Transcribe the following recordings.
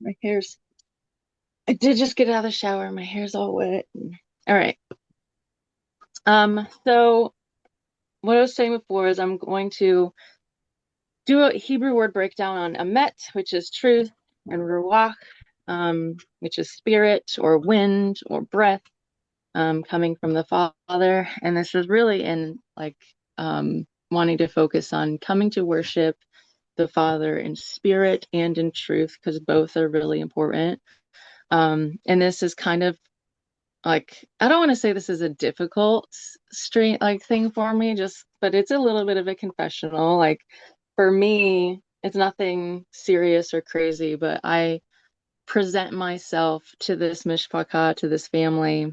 My hair's, I did just get out of the shower. My hair's all wet. All right. So what I was saying before is I'm going to do a Hebrew word breakdown on Amet, which is truth, and Ruach, which is spirit or wind or breath, coming from the Father. And this is really in like wanting to focus on coming to worship the Father in spirit and in truth, because both are really important. And this is kind of like, I don't want to say this is a difficult stream like thing for me, just but it's a little bit of a confessional. Like for me, it's nothing serious or crazy, but I present myself to this mishpacha, to this family,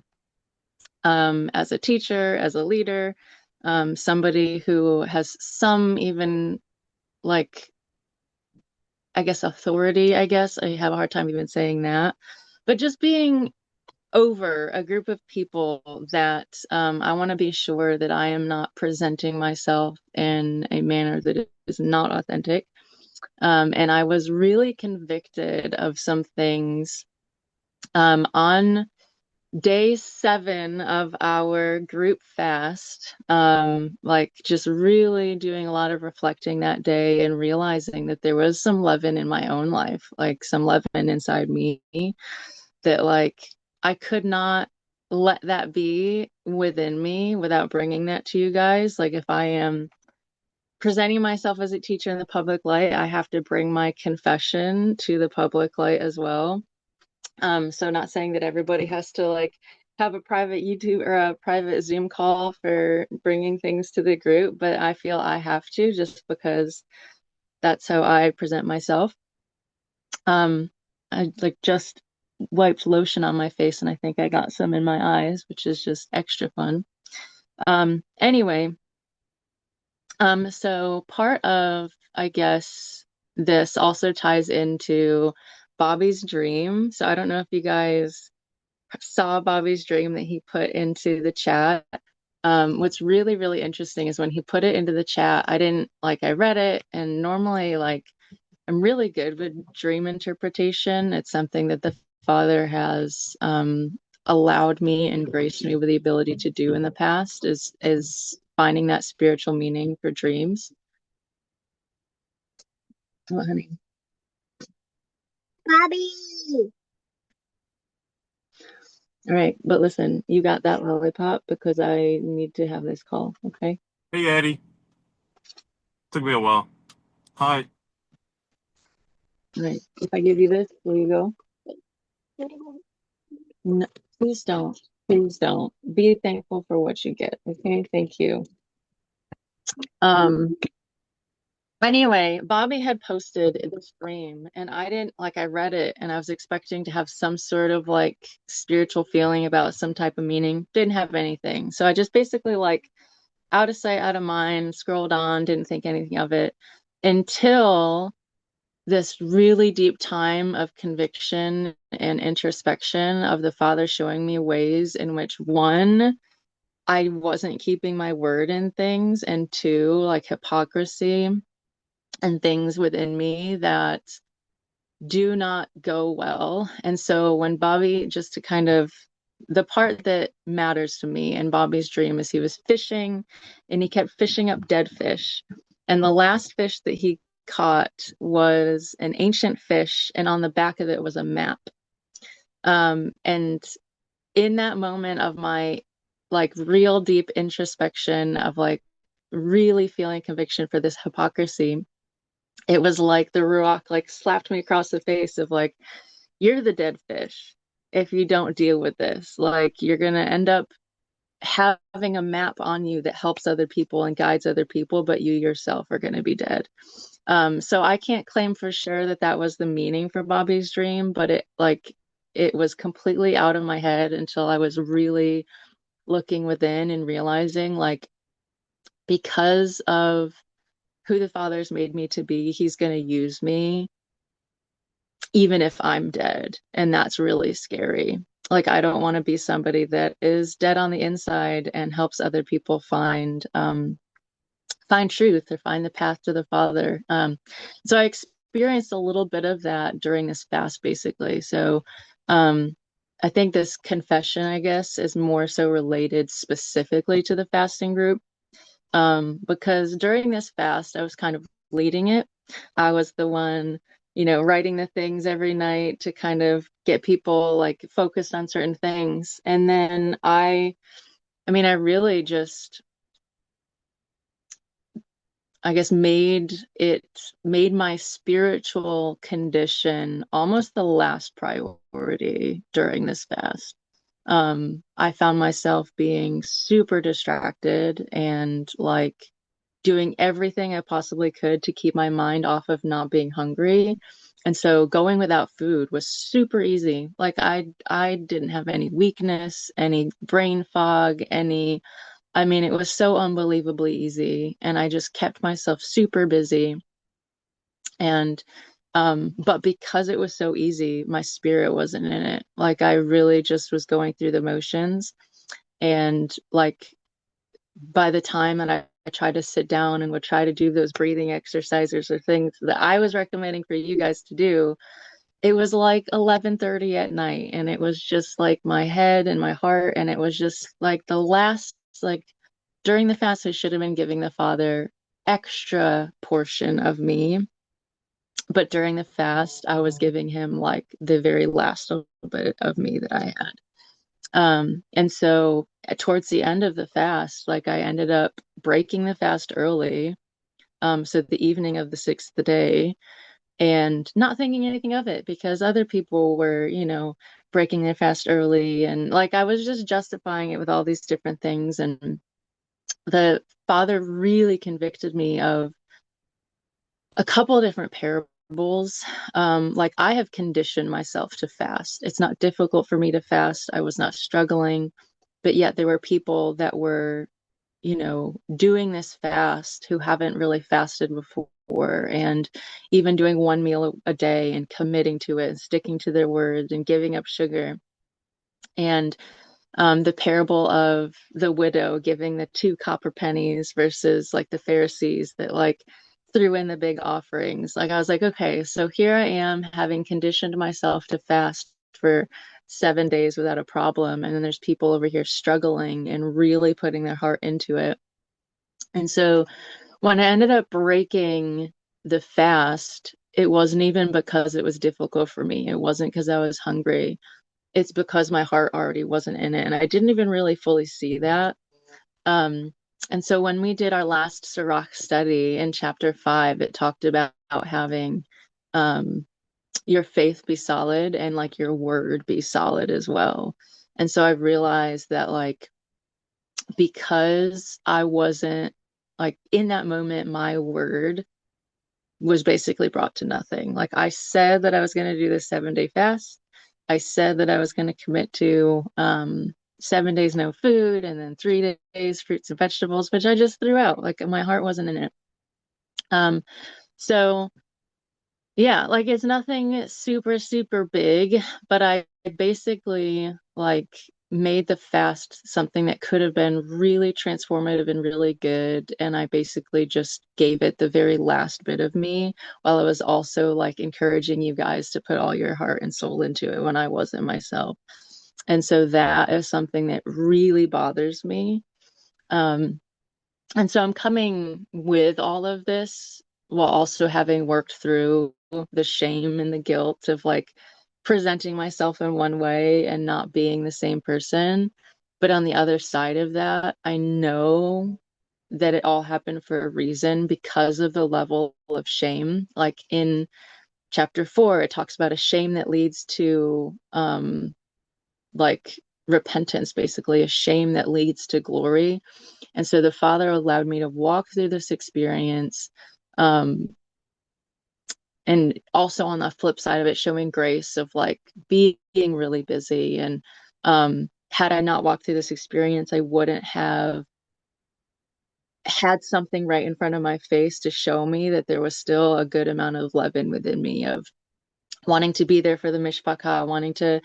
as a teacher, as a leader, somebody who has some even like, I guess, authority, I guess. I have a hard time even saying that. But just being over a group of people that I want to be sure that I am not presenting myself in a manner that is not authentic. And I was really convicted of some things on day 7 of our group fast, like just really doing a lot of reflecting that day and realizing that there was some leaven in my own life, like some leaven inside me that like I could not let that be within me without bringing that to you guys. Like if I am presenting myself as a teacher in the public light, I have to bring my confession to the public light as well. So not saying that everybody has to like have a private YouTube or a private Zoom call for bringing things to the group, but I feel I have to just because that's how I present myself. Um, I like just wiped lotion on my face and I think I got some in my eyes, which is just extra fun. Anyway, so part of, I guess, this also ties into Bobby's dream. So I don't know if you guys saw Bobby's dream that he put into the chat. What's really, really interesting is when he put it into the chat, I didn't like, I read it, and normally, like, I'm really good with dream interpretation. It's something that the Father has allowed me and graced me with the ability to do in the past is finding that spiritual meaning for dreams. Oh, honey. Bobby. All right, but listen, you got that lollipop because I need to have this call, okay? Hey, Eddie. Took me a while. Hi. All right. If I give you this, will you go? No, please don't. Please don't. Be thankful for what you get, okay? Thank you. Um, Anyway, Bobby had posted this frame and I didn't like I read it and I was expecting to have some sort of like spiritual feeling about some type of meaning. Didn't have anything. So I just basically like out of sight, out of mind, scrolled on, didn't think anything of it until this really deep time of conviction and introspection of the Father showing me ways in which one, I wasn't keeping my word in things, and two, like hypocrisy and things within me that do not go well. And so when Bobby, just to kind of the part that matters to me in Bobby's dream is he was fishing and he kept fishing up dead fish. And the last fish that he caught was an ancient fish, and on the back of it was a map. And in that moment of my like real deep introspection of like really feeling conviction for this hypocrisy, it was like the Ruach like slapped me across the face of like, you're the dead fish if you don't deal with this. Like you're gonna end up having a map on you that helps other people and guides other people, but you yourself are gonna be dead. So I can't claim for sure that that was the meaning for Bobby's dream, but it like it was completely out of my head until I was really looking within and realizing like because of who the Father's made me to be, he's going to use me even if I'm dead. And that's really scary. Like, I don't want to be somebody that is dead on the inside and helps other people find truth or find the path to the Father. So I experienced a little bit of that during this fast, basically. So, um, I think this confession, I guess, is more so related specifically to the fasting group. Because during this fast, I was kind of leading it. I was the one, writing the things every night to kind of get people like focused on certain things. And then I really just, I guess, made my spiritual condition almost the last priority during this fast. I found myself being super distracted and like doing everything I possibly could to keep my mind off of not being hungry. And so going without food was super easy. Like I didn't have any weakness, any brain fog, it was so unbelievably easy. And I just kept myself super busy. And but because it was so easy, my spirit wasn't in it. Like I really just was going through the motions. And like by the time that I tried to sit down and would try to do those breathing exercises or things that I was recommending for you guys to do, it was like 11:30 at night, and it was just like my head and my heart, and it was just like the last, like during the fast I should have been giving the Father extra portion of me, but during the fast I was giving him like the very last little bit of me that I had. And so towards the end of the fast, like I ended up breaking the fast early. So the evening of the sixth day, and not thinking anything of it because other people were, breaking their fast early. And like I was just justifying it with all these different things. And the Father really convicted me of a couple of different parables. Like I have conditioned myself to fast. It's not difficult for me to fast. I was not struggling, but yet there were people that were, doing this fast who haven't really fasted before, and even doing one meal a day and committing to it, and sticking to their word and giving up sugar. And the parable of the widow giving the two copper pennies versus like the Pharisees that like threw in the big offerings. Like I was like, okay, so here I am having conditioned myself to fast for 7 days without a problem. And then there's people over here struggling and really putting their heart into it. And so when I ended up breaking the fast, it wasn't even because it was difficult for me. It wasn't because I was hungry. It's because my heart already wasn't in it. And I didn't even really fully see that. Um, and so when we did our last Sirach study in chapter 5, it talked about having um, your faith be solid and like your word be solid as well. And so I realized that like because I wasn't like in that moment, my word was basically brought to nothing. Like I said that I was going to do this 7 day fast. I said that I was going to commit to 7 days no food and then 3 days fruits and vegetables, which I just threw out. Like my heart wasn't in it. Um, so yeah, like it's nothing super, super big, but I basically like made the fast something that could have been really transformative and really good. And I basically just gave it the very last bit of me while I was also like encouraging you guys to put all your heart and soul into it when I wasn't myself. And so that is something that really bothers me. Um, and so I'm coming with all of this while also having worked through the shame and the guilt of like presenting myself in one way and not being the same person. But on the other side of that, I know that it all happened for a reason because of the level of shame. Like in chapter 4, it talks about a shame that leads to like repentance, basically, a shame that leads to glory. And so the Father allowed me to walk through this experience. Um, and also on the flip side of it, showing grace of like being really busy. And had I not walked through this experience, I wouldn't have had something right in front of my face to show me that there was still a good amount of leaven within me of wanting to be there for the mishpacha, wanting to,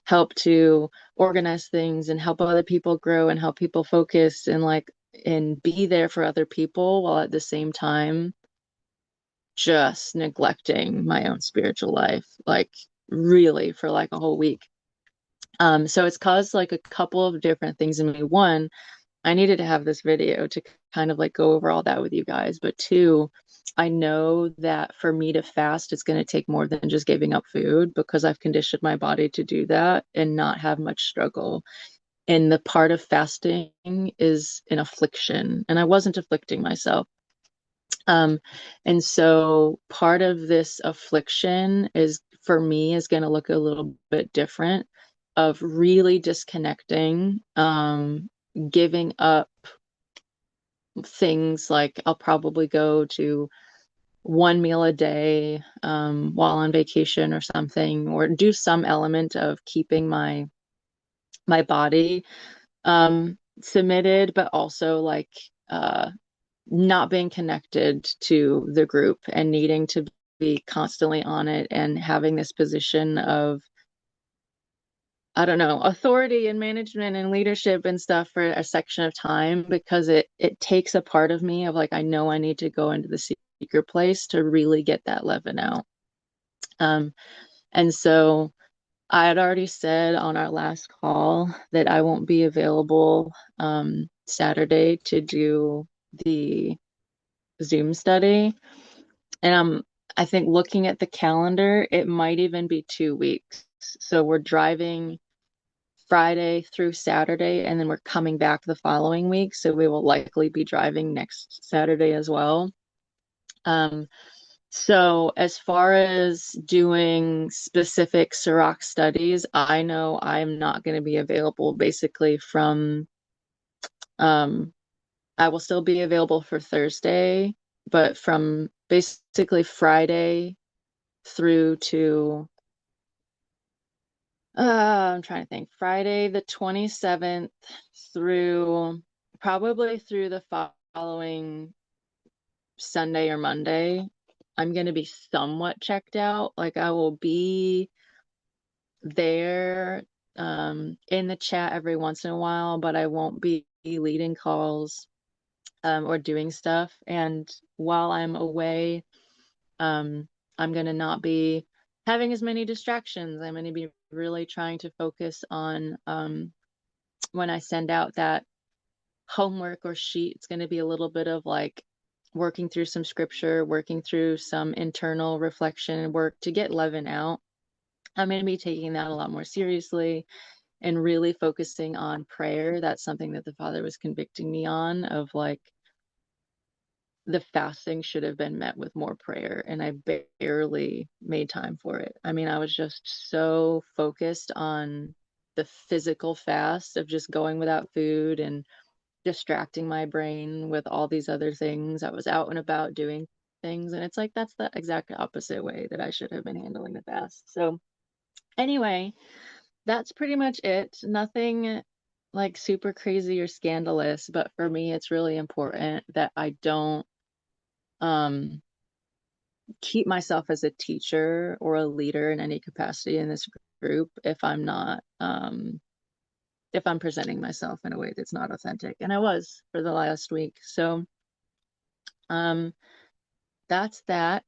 help to organize things and help other people grow and help people focus and like and be there for other people while at the same time just neglecting my own spiritual life, like really for like a whole week. So it's caused like a couple of different things in me. One, I needed to have this video to kind of like go over all that with you guys. But two, I know that for me to fast, it's going to take more than just giving up food because I've conditioned my body to do that and not have much struggle. And the part of fasting is an affliction, and I wasn't afflicting myself. Um, and so part of this affliction is for me is going to look a little bit different of really disconnecting, giving up things like I'll probably go to one meal a day, while on vacation or something, or do some element of keeping my body submitted, but also like uh not being connected to the group and needing to be constantly on it and having this position of, I don't know, authority and management and leadership and stuff for a section of time because it takes a part of me of like I know I need to go into the secret place to really get that leaven out. Um, and so I had already said on our last call that I won't be available Saturday to do the Zoom study. And I think looking at the calendar, it might even be 2 weeks. So we're driving Friday through Saturday, and then we're coming back the following week. So we will likely be driving next Saturday as well. Um, so as far as doing specific Sirach studies, I know I'm not going to be available basically from, um, I will still be available for Thursday, but from basically Friday through to I'm trying to think. Friday the 27th through probably through the following Sunday or Monday. I'm going to be somewhat checked out. Like I will be there in the chat every once in a while, but I won't be leading calls or doing stuff. And while I'm away, Um, I'm going to not be having as many distractions. I'm going to be really trying to focus on when I send out that homework or sheet, it's going to be a little bit of like working through some scripture, working through some internal reflection and work to get leaven out. I'm going to be taking that a lot more seriously and really focusing on prayer. That's something that the Father was convicting me on of like, the fasting should have been met with more prayer, and I barely made time for it. I mean, I was just so focused on the physical fast of just going without food and distracting my brain with all these other things. I was out and about doing things, and it's like that's the exact opposite way that I should have been handling the fast. So, anyway, that's pretty much it. Nothing like super crazy or scandalous, but for me, it's really important that I don't um keep myself as a teacher or a leader in any capacity in this group if I'm not if I'm presenting myself in a way that's not authentic. And I was for the last week. So um that's that.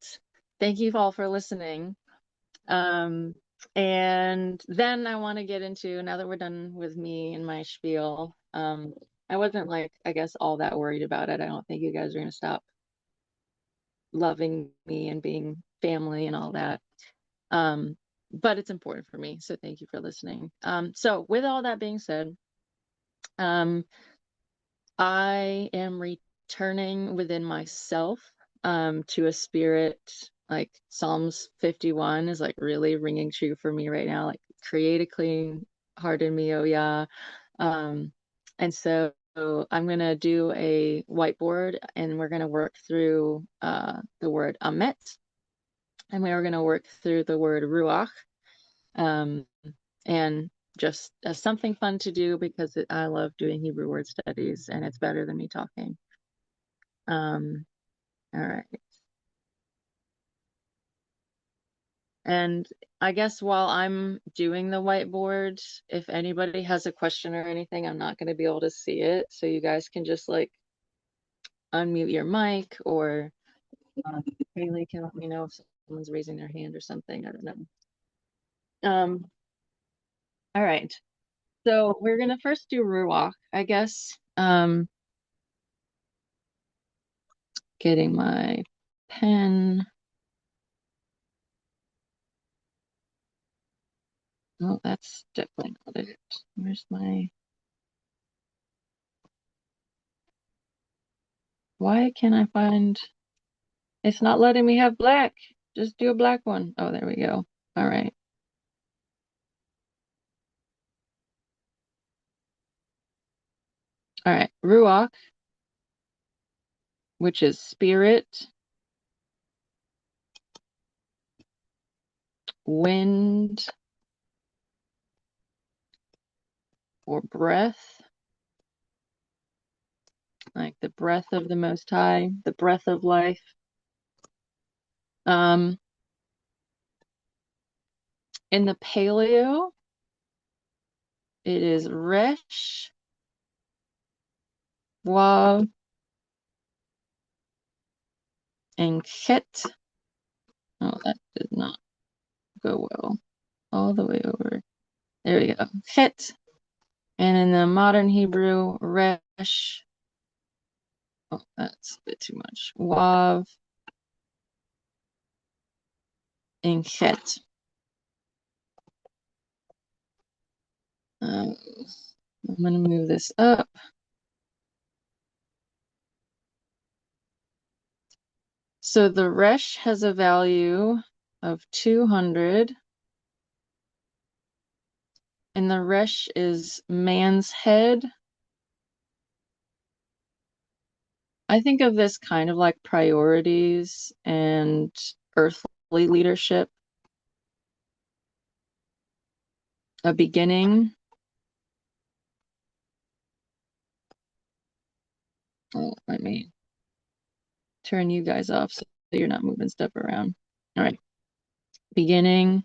Thank you all for listening. Um and then I want to get into, now that we're done with me and my spiel, I wasn't like, I guess, all that worried about it. I don't think you guys are going to stop loving me and being family and all that. But it's important for me. So thank you for listening. So with all that being said, um, I am returning within myself to a spirit like Psalms 51 is like really ringing true for me right now. Like create a clean heart in me, OriYah. And so I'm gonna do a whiteboard and we're gonna work through the word Amet, and we are gonna work through the word Ruach. Um, and just as something fun to do because I love doing Hebrew word studies and it's better than me talking. Um, all right. And I guess while I'm doing the whiteboard, if anybody has a question or anything, I'm not going to be able to see it. So you guys can just like unmute your mic or Haley can let me know if someone's raising their hand or something. I don't know. All right. So we're gonna first do Ruach, I guess. Getting my pen. Oh, that's definitely not it. Where's my... Why can't I find... It's not letting me have black. Just do a black one. Oh, there we go. All right. All right. Ruach, which is spirit, wind, or breath, like the breath of the Most High, the breath of life. Um, in the Paleo, it is Resh, Wav, and Chet. Oh, that did not go well. All the way over. There we go. Chet. And in the modern Hebrew, Resh. Oh, that's a bit too much. Wav and Chet. I'm going to move this up. So the Resh has a value of 200. And the Resh is man's head. I think of this kind of like priorities and earthly leadership. A beginning. Oh, let me turn you guys off so you're not moving stuff around. All right. Beginning.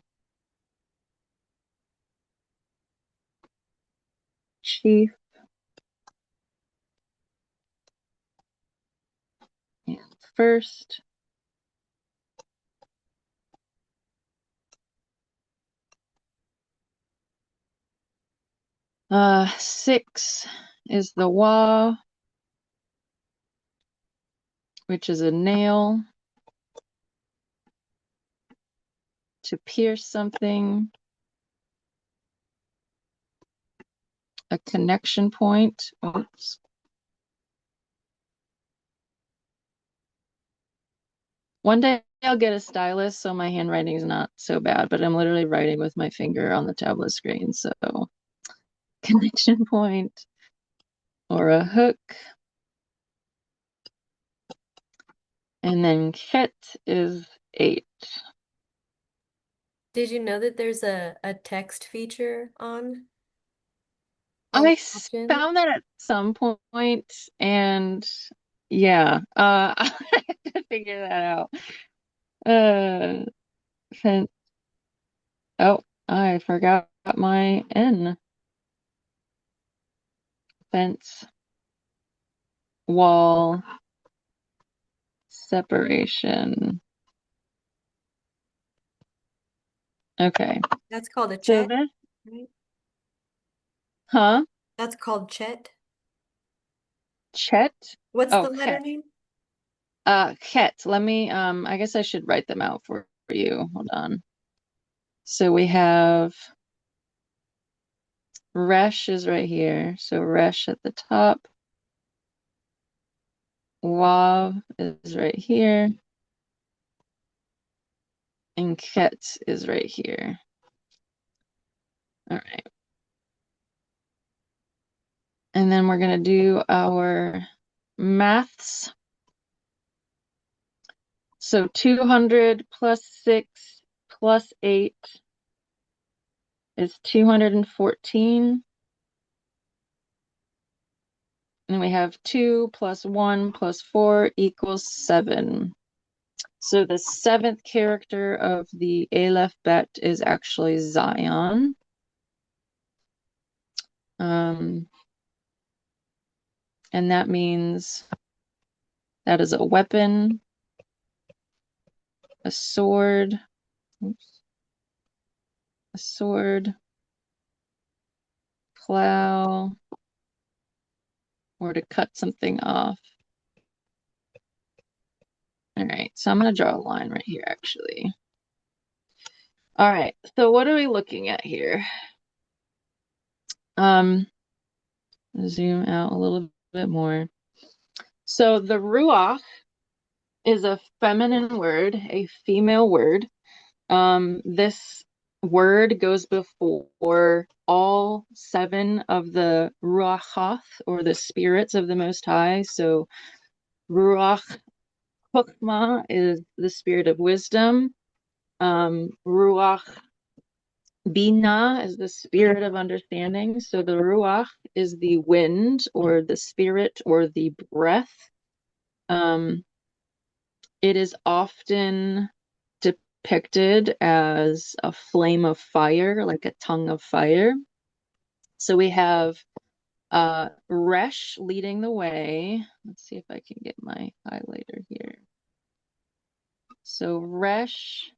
Chief. And first. Six is the Wa, which is a nail to pierce something. A connection point. Oops. One day I'll get a stylus so my handwriting is not so bad, but I'm literally writing with my finger on the tablet screen. So connection point or a hook. And then Chet is 8. Did you know that there's a text feature on I option? found that at some point, and yeah, I have to figure that out. Uh, fence. Oh, I forgot my N. Fence, wall, separation. Okay, That's called a so chet, this, right? huh? That's called chet. Chet? What's Oh, the letter Chet. name? Chet. Let me, I guess I should write them out for you. Hold on. So we have Resh is right here. So Resh at the top. Wav is right here. And Chet is right here. All right. And then we're going to do our maths. So 200 plus 6 plus 8 is 214. And we have 2 plus 1 plus 4 equals 7. So the 7th character of the Aleph Bet is actually Zion. And that means that is a weapon a sword, oops, a sword, plow, or to cut something off. All right, so I'm going to draw a line right here, actually. All right, so what are we looking at here? Zoom out a little bit more. So the Ruach is a feminine word, a female word. This word goes before all 7 of the Ruachath, or the spirits of the Most High. So Ruach Chokmah is the spirit of wisdom. Ruach Binah is the spirit of understanding. So the Ruach is the wind, or the spirit, or the breath. It is often depicted as a flame of fire, like a tongue of fire. So we have Resh leading the way. Let's see if I can get my highlighter here. So Resh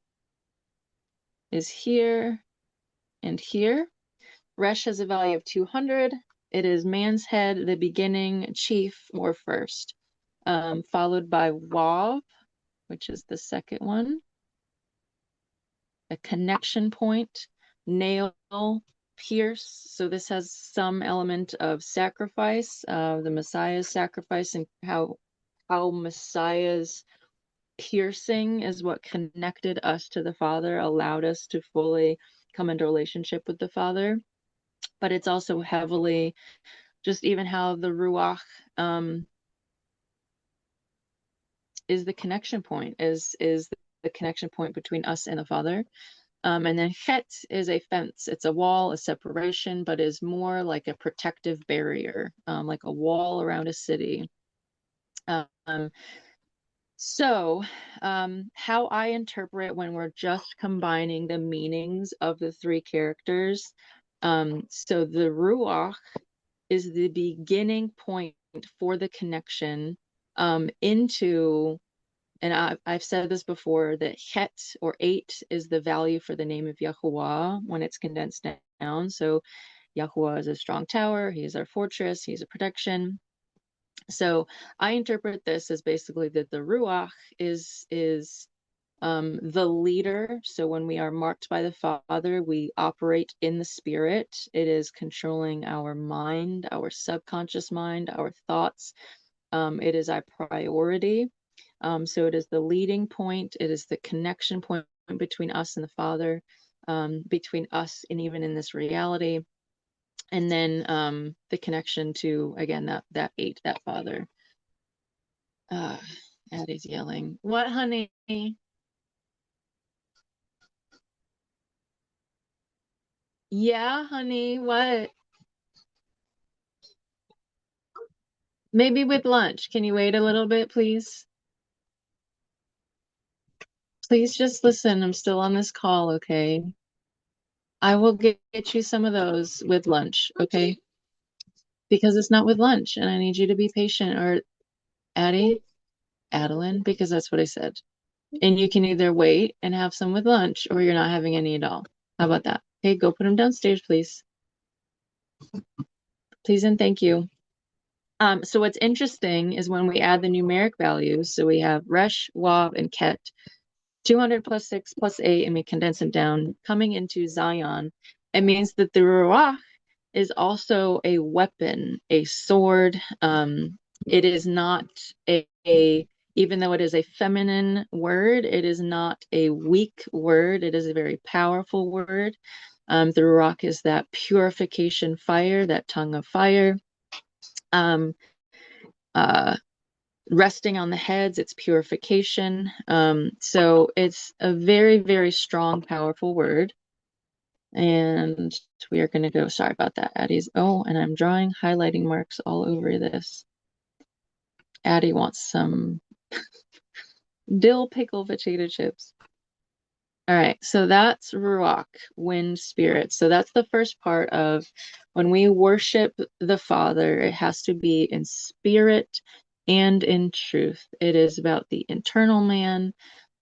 is here and here. Resh has a value of 200. It is man's head, the beginning, chief, or first, followed by Wav, which is the second one. A connection point, nail, pierce. So this has some element of sacrifice, the Messiah's sacrifice, and how Messiah's piercing is what connected us to the Father, allowed us to fully come into relationship with the Father. But it's also heavily just even how the Ruach is the connection point, is the connection point between us and the Father. And then Chet is a fence. It's a wall, a separation, but is more like a protective barrier, like a wall around a city. So how I interpret when we're just combining the meanings of the 3 characters. So the Ruach is the beginning point for the connection into, and I've said this before, that Het, or 8, is the value for the name of Yahuwah when it's condensed down. So Yahuwah is a strong tower. He's our fortress. He's a protection. So I interpret this as basically that the Ruach is the leader. So when we are marked by the Father, we operate in the Spirit. It is controlling our mind, our subconscious mind, our thoughts. It is our priority. So it is the leading point. It is the connection point between us and the Father, between us and even in this reality. And then the connection to, again, that 8, that Father. Addie's yelling. What, honey? Yeah, honey, what? Maybe with lunch. Can you wait a little bit, please? Please just listen. I'm still on this call, okay? I will get you some of those with lunch, okay? Because it's not with lunch, and I need you to be patient. Or Addie, Adeline, because that's what I said. And you can either wait and have some with lunch, or you're not having any at all. How about that? Okay, go put them downstairs, please. Please and thank you. So what's interesting is when we add the numeric values, so we have Resh, Wav, and Ket, 200 plus 6 plus 8, and we condense them down, coming into Zion, it means that the Ruach is also a weapon, a sword. It is not even though it is a feminine word, it is not a weak word. It is a very powerful word. The Ruach is that purification fire, that tongue of fire. Resting on the heads, it's purification. So it's a very, very strong, powerful word. And we are going to go, sorry about that, Addie's. Oh, and I'm drawing highlighting marks all over this. Addie wants some dill pickle potato chips. All right, so that's Ruach, wind spirit. So that's the first part of when we worship the Father, it has to be in spirit and in truth. It is about the internal man,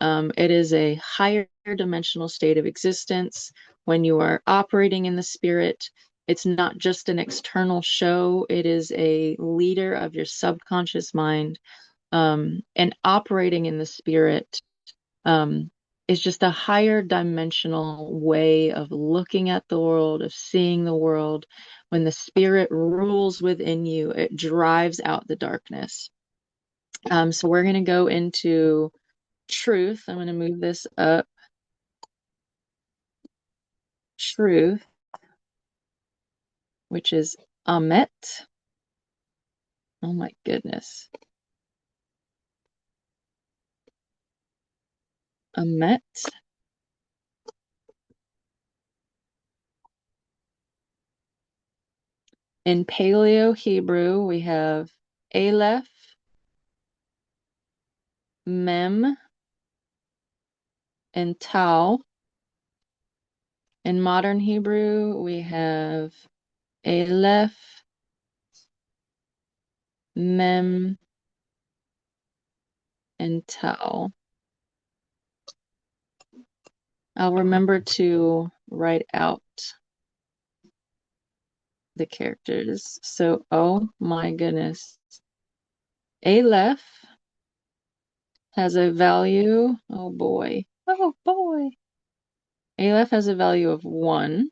It is a higher dimensional state of existence. When you are operating in the spirit, it's not just an external show, it is a leader of your subconscious mind. And operating in the spirit um, is just a higher dimensional way of looking at the world, of seeing the world. When the spirit rules within you, it drives out the darkness. So we're going to go into truth. I'm going to move this up. Truth, which is Amet. Oh my goodness. Amet. In Paleo Hebrew, we have Aleph, Mem, and Tau. In modern Hebrew, we have Aleph, Mem, and Tau. I'll remember to write out the characters. So, oh my goodness. Aleph has a value, oh boy. Aleph has a value of 1,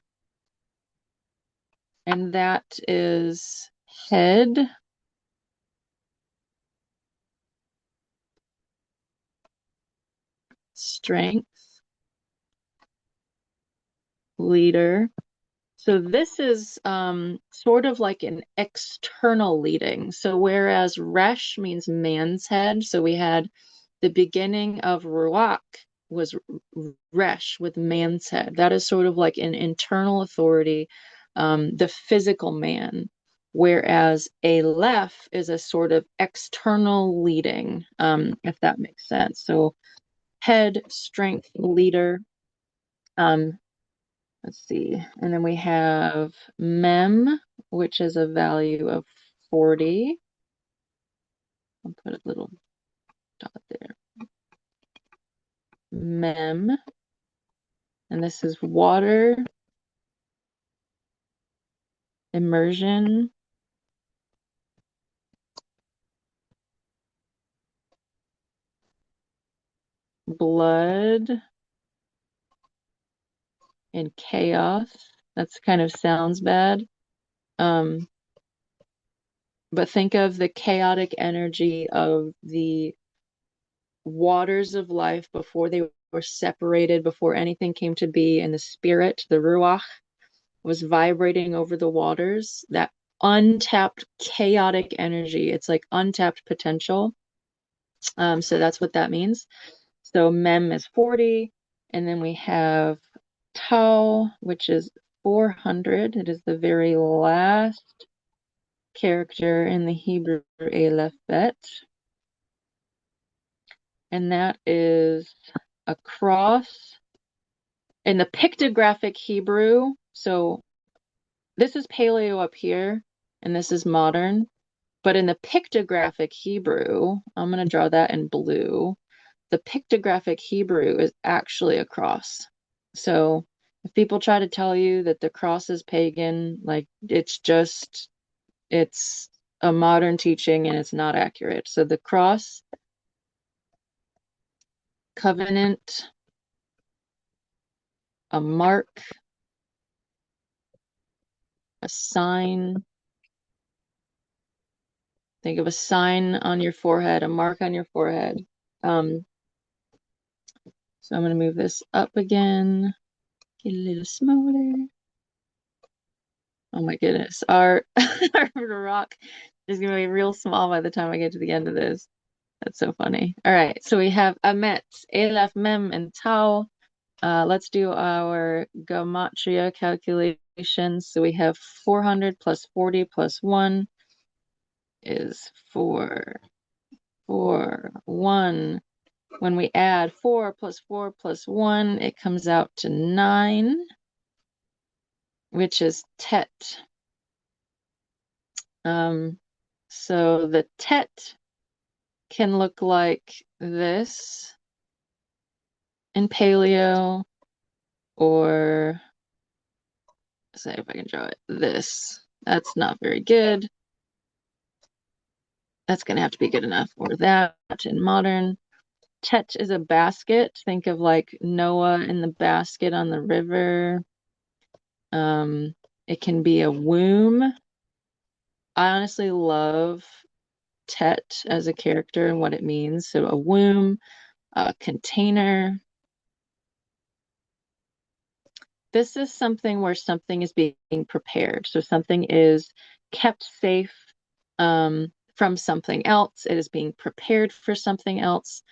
and that is head, strength, leader. So this is sort of like an external leading. So whereas Resh means man's head, so we had the beginning of Ruach was Resh with man's head. That is sort of like an internal authority, the physical man. Whereas Aleph is a sort of external leading, if that makes sense. So head, strength, leader. Let's see. And then we have Mem, which is a value of 40. I'll put a little dot there. Mem. And this is water, immersion, blood, and chaos. That's kind of sounds bad. But think of the chaotic energy of the waters of life before they were separated, before anything came to be, and the spirit, the Ruach, was vibrating over the waters. That untapped chaotic energy. It's like untapped potential. So that's what that means. So Mem is 40, and then we have Tau, which is 400. It is the very last character in the Hebrew alphabet. And that is a cross. In the pictographic Hebrew, so this is Paleo up here, and this is modern. But in the pictographic Hebrew, I'm going to draw that in blue. The pictographic Hebrew is actually a cross. So if people try to tell you that the cross is pagan, like it's a modern teaching and it's not accurate. So the cross, covenant, a mark, a sign. Think of a sign on your forehead, a mark on your forehead. So I'm going to move this up again, get a little smaller. Oh my goodness. Our rock is going to be real small by the time I get to the end of this. That's so funny. All right. So we have Amet, Aleph, Mem, and Tau. Let's do our gematria calculations. So we have 400 plus 40 plus 1 is 4. 4, 1. When we add 4 plus 4 plus 1, it comes out to 9, which is Tet. So the Tet can look like this. in paleo, or say if I can draw it, this. That's not very good. That's going to have to be good enough. Or that in modern. Tet is a basket. Think of like Noah in the basket on the river. It can be a womb. I honestly love Tet as a character and what it means. So a womb, a container. This is something where something is being prepared. So something is kept safe from something else. It is being prepared for something else.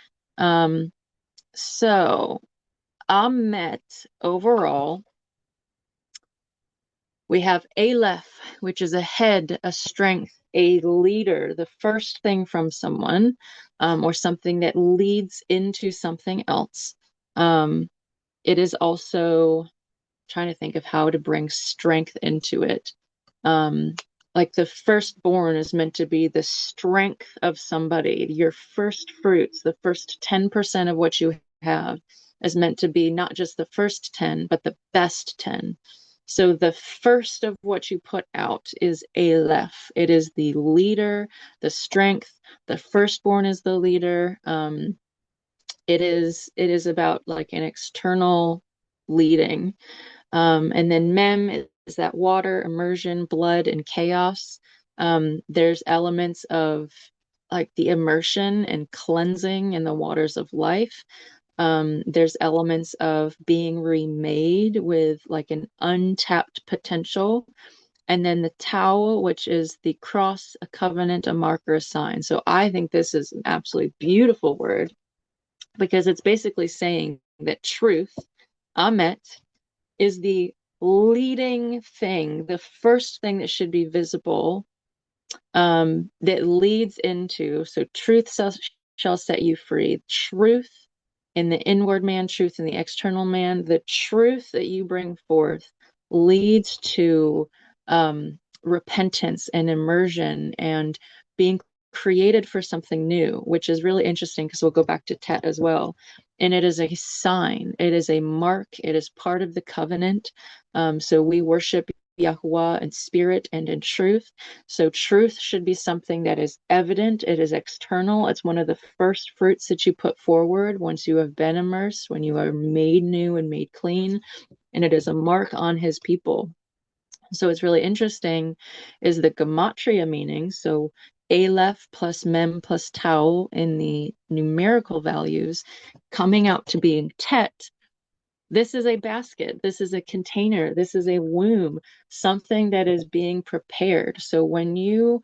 So Amet overall, we have Aleph, which is a head, a strength, a leader, the first thing from someone, or something that leads into something else. It is also trying to think of how to bring strength into it. Like the firstborn is meant to be the strength of somebody. Your first fruits, the first 10% of what you have, is meant to be not just the first 10, but the best 10. So the first of what you put out is Aleph. It is the leader, the strength. The firstborn is the leader. It is about like an external leading. And then Mem is that water, immersion, blood, and chaos. There's elements of like the immersion and cleansing in the waters of life. There's elements of being remade with like an untapped potential. And then the Tau, which is the cross, a covenant, a marker, a sign. So I think this is an absolutely beautiful word because it's basically saying that truth, Amet, is the leading thing, the first thing that should be visible, that leads into, so truth shall set you free. Truth in the inward man, truth in the external man, the truth that you bring forth leads to repentance and immersion and being created for something new, which is really interesting because we'll go back to Tet as well. And it is a sign, it is a mark, it is part of the covenant. So we worship Yahuwah in spirit and in truth. So truth should be something that is evident, it is external. It's one of the first fruits that you put forward once you have been immersed, when you are made new and made clean, and it is a mark on his people. So it's really interesting is the gematria meaning. So Aleph plus Mem plus Tau in the numerical values coming out to being Tet. This is a basket. This is a container. This is a womb, something that is being prepared. So when you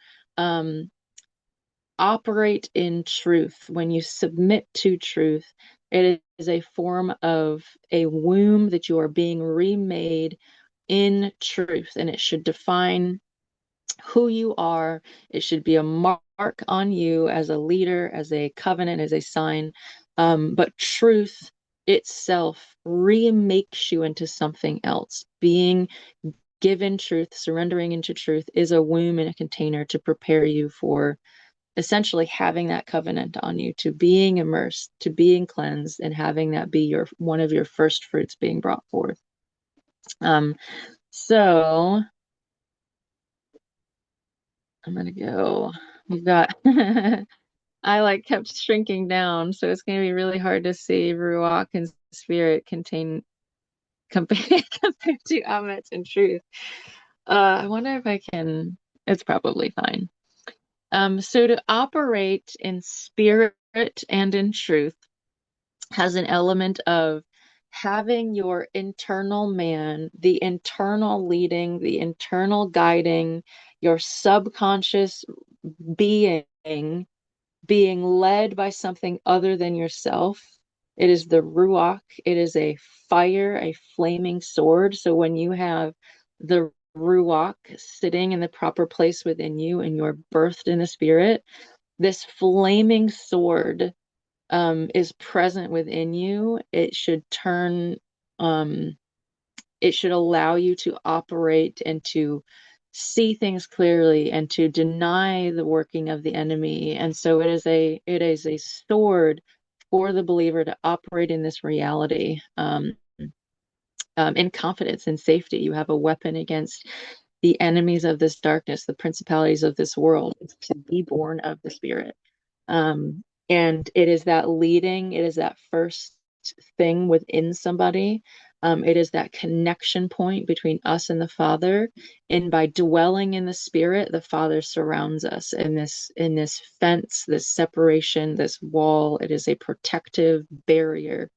operate in truth, when you submit to truth, it is a form of a womb that you are being remade in truth, and it should define who you are. It should be a mark on you as a leader, as a covenant, as a sign. But truth itself remakes you into something else. Being given truth, surrendering into truth is a womb and a container to prepare you for essentially having that covenant on you, to being immersed, to being cleansed, and having that be your one of your first fruits being brought forth. So I'm gonna go. We've got I like kept shrinking down, so it's gonna be really hard to see Ruach and spirit contain compared to Amet and truth. I wonder if I can. It's probably fine. So to operate in spirit and in truth has an element of having your internal man, the internal leading, the internal guiding, your subconscious being being led by something other than yourself. It is the Ruach. It is a fire, a flaming sword. So when you have the Ruach sitting in the proper place within you and you're birthed in the spirit, this flaming sword is present within you. It should turn, it should allow you to operate and to see things clearly and to deny the working of the enemy. And so it is a sword for the believer to operate in this reality in confidence and safety. You have a weapon against the enemies of this darkness, the principalities of this world, to be born of the Spirit. And it is that leading, it is that first thing within somebody. It is that connection point between us and the Father. And by dwelling in the Spirit, the Father surrounds us in this fence, this separation, this wall. It is a protective barrier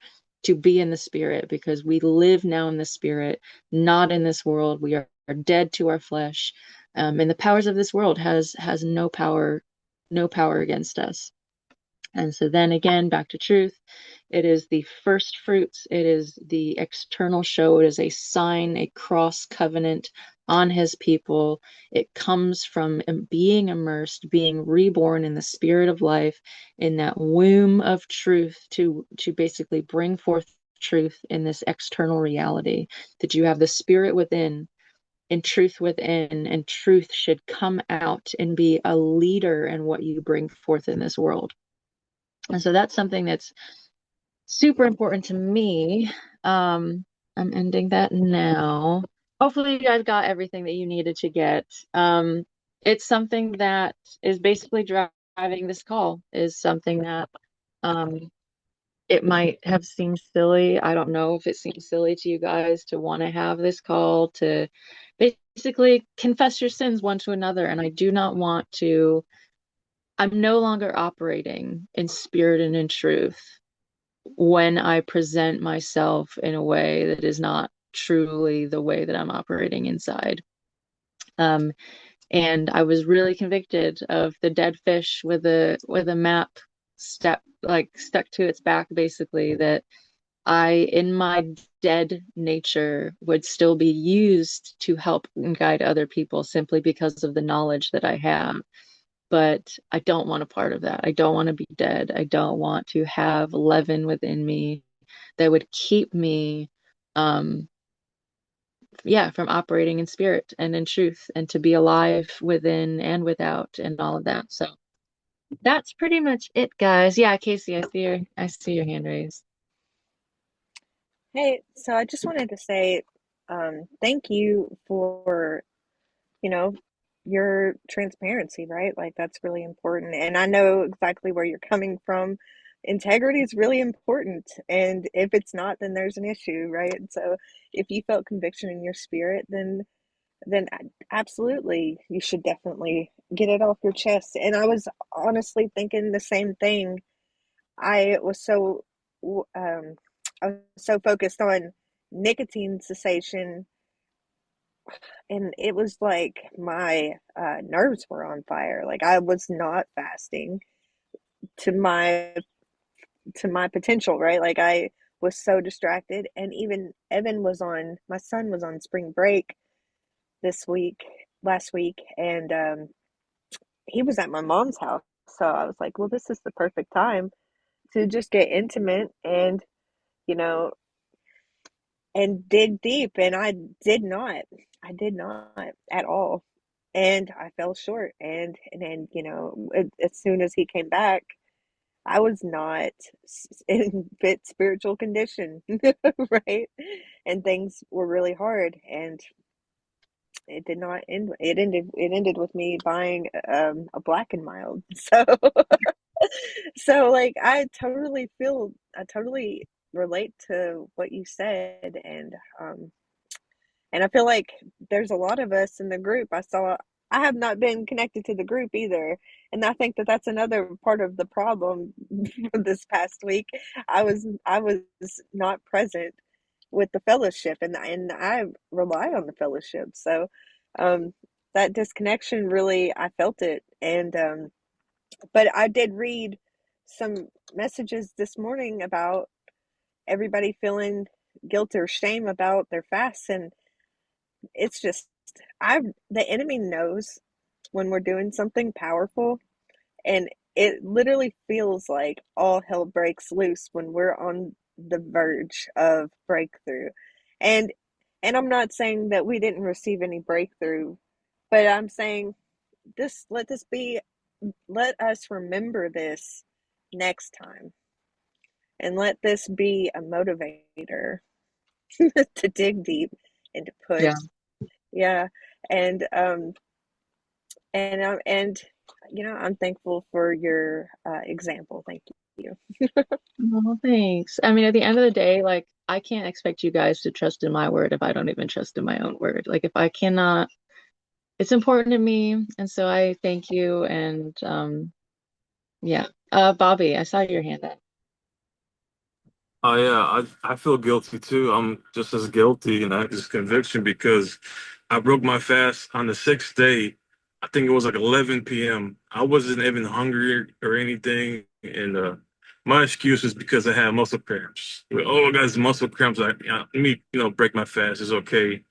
to be in the Spirit because we live now in the Spirit, not in this world. We are dead to our flesh. And the powers of this world has no power against us. And so then again, back to truth. It is the first fruits. It is the external show. It is a sign, a cross covenant on his people. It comes from being immersed, being reborn in the spirit of life, in that womb of truth to basically bring forth truth in this external reality, that you have the spirit within and truth within, and truth should come out and be a leader in what you bring forth in this world. And so that's something that's super important to me. I'm ending that now. Hopefully you guys got everything that you needed to get. It's something that is basically driving this call, is something that it might have seemed silly. I don't know if it seems silly to you guys to want to have this call to basically confess your sins one to another. And I do not want to, I'm no longer operating in spirit and in truth when I present myself in a way that is not truly the way that I'm operating inside. And I was really convicted of the dead fish with a map stuck to its back, basically, that I, in my dead nature, would still be used to help and guide other people simply because of the knowledge that I have. But I don't want a part of that. I don't want to be dead. I don't want to have leaven within me that would keep me, um, from operating in spirit and in truth and to be alive within and without and all of that. So that's pretty much it, guys. Yeah, Casey, I see your hand raised. Hey, so I just wanted to say thank you for, you know, your transparency, right? Like that's really important. And I know exactly where you're coming from. Integrity is really important. And if it's not, then there's an issue, right? And so if you felt conviction in your spirit, then absolutely you should definitely get it off your chest. And I was honestly thinking the same thing. I was so um I was so focused on nicotine cessation, and it was like my nerves were on fire. Like I was not fasting to my potential, right? Like I was so distracted. And even Evan was on, my son was on spring break this week, last week, and he was at my mom's house. So I was like, well, this is the perfect time to just get intimate and, you know, and dig deep. And I did not at all. And I fell short. And then, as soon as he came back, I was not in fit spiritual condition, right? And things were really hard. And it did not end. It ended with me buying a black and mild. So like I totally relate to what you said. And I feel like there's a lot of us in the group. I have not been connected to the group either. And I think that that's another part of the problem this past week. I was not present with the fellowship, and I rely on the fellowship. So um that disconnection, really, I felt it. And but I did read some messages this morning about everybody feeling guilt or shame about their fasts. And it's just, I the enemy knows when we're doing something powerful, and it literally feels like all hell breaks loose when we're on the verge of breakthrough. And I'm not saying that we didn't receive any breakthrough, but I'm saying let us remember this next time. and let this be a motivator to dig deep and to put, Yeah. yeah, and and I'm thankful for your example. Thank you. Well, thanks. I mean, at the end of the day, like, I can't expect you guys to trust in my word if I don't even trust in my own word. Like, if I cannot, it's important to me. And so I thank you. And yeah. Bobby, I saw your hand up. Oh yeah, I feel guilty too. I'm just as guilty and I have this conviction because I broke my fast on the sixth day. I think it was like 11 p.m. I wasn't even hungry or anything, and my excuse is because I had muscle cramps. Oh, I got these muscle cramps. Let me break my fast. It's okay,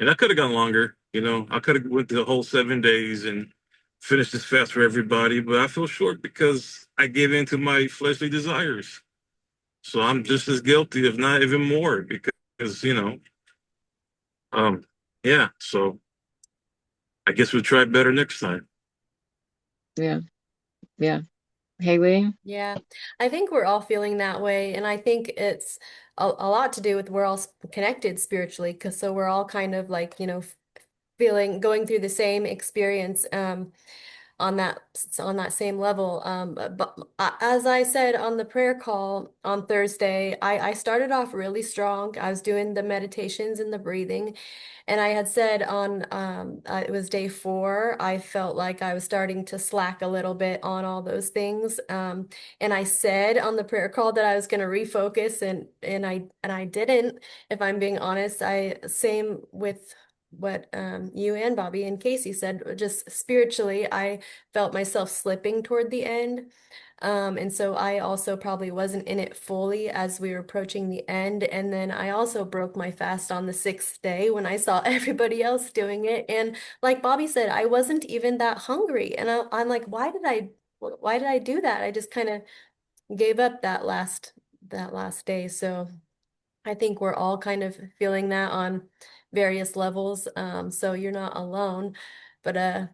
and I could have gone longer. I could have went the whole 7 days and finished this fast for everybody, but I feel short because I gave in to my fleshly desires. So I'm just as guilty, if not even more, because um, yeah. So I guess we'll try better next time. Yeah. Yeah. Haley? Yeah, I think we're all feeling that way, and I think it's a lot to do with we're all connected spiritually, because so we're all kind of like, feeling going through the same experience. On that same level. But as I said on the prayer call on Thursday, I started off really strong. I was doing the meditations and the breathing, and I had said on it was day 4, I felt like I was starting to slack a little bit on all those things. And I said on the prayer call that I was going to refocus, and I didn't. If I'm being honest, I same with what you and Bobby and Casey said, just spiritually, I felt myself slipping toward the end. And so I also probably wasn't in it fully as we were approaching the end. And then I also broke my fast on the 6th day when I saw everybody else doing it. And like Bobby said, I wasn't even that hungry. And I'm like, why did I do that? I just kind of gave up that last day. So I think we're all kind of feeling that on various levels. So you're not alone. But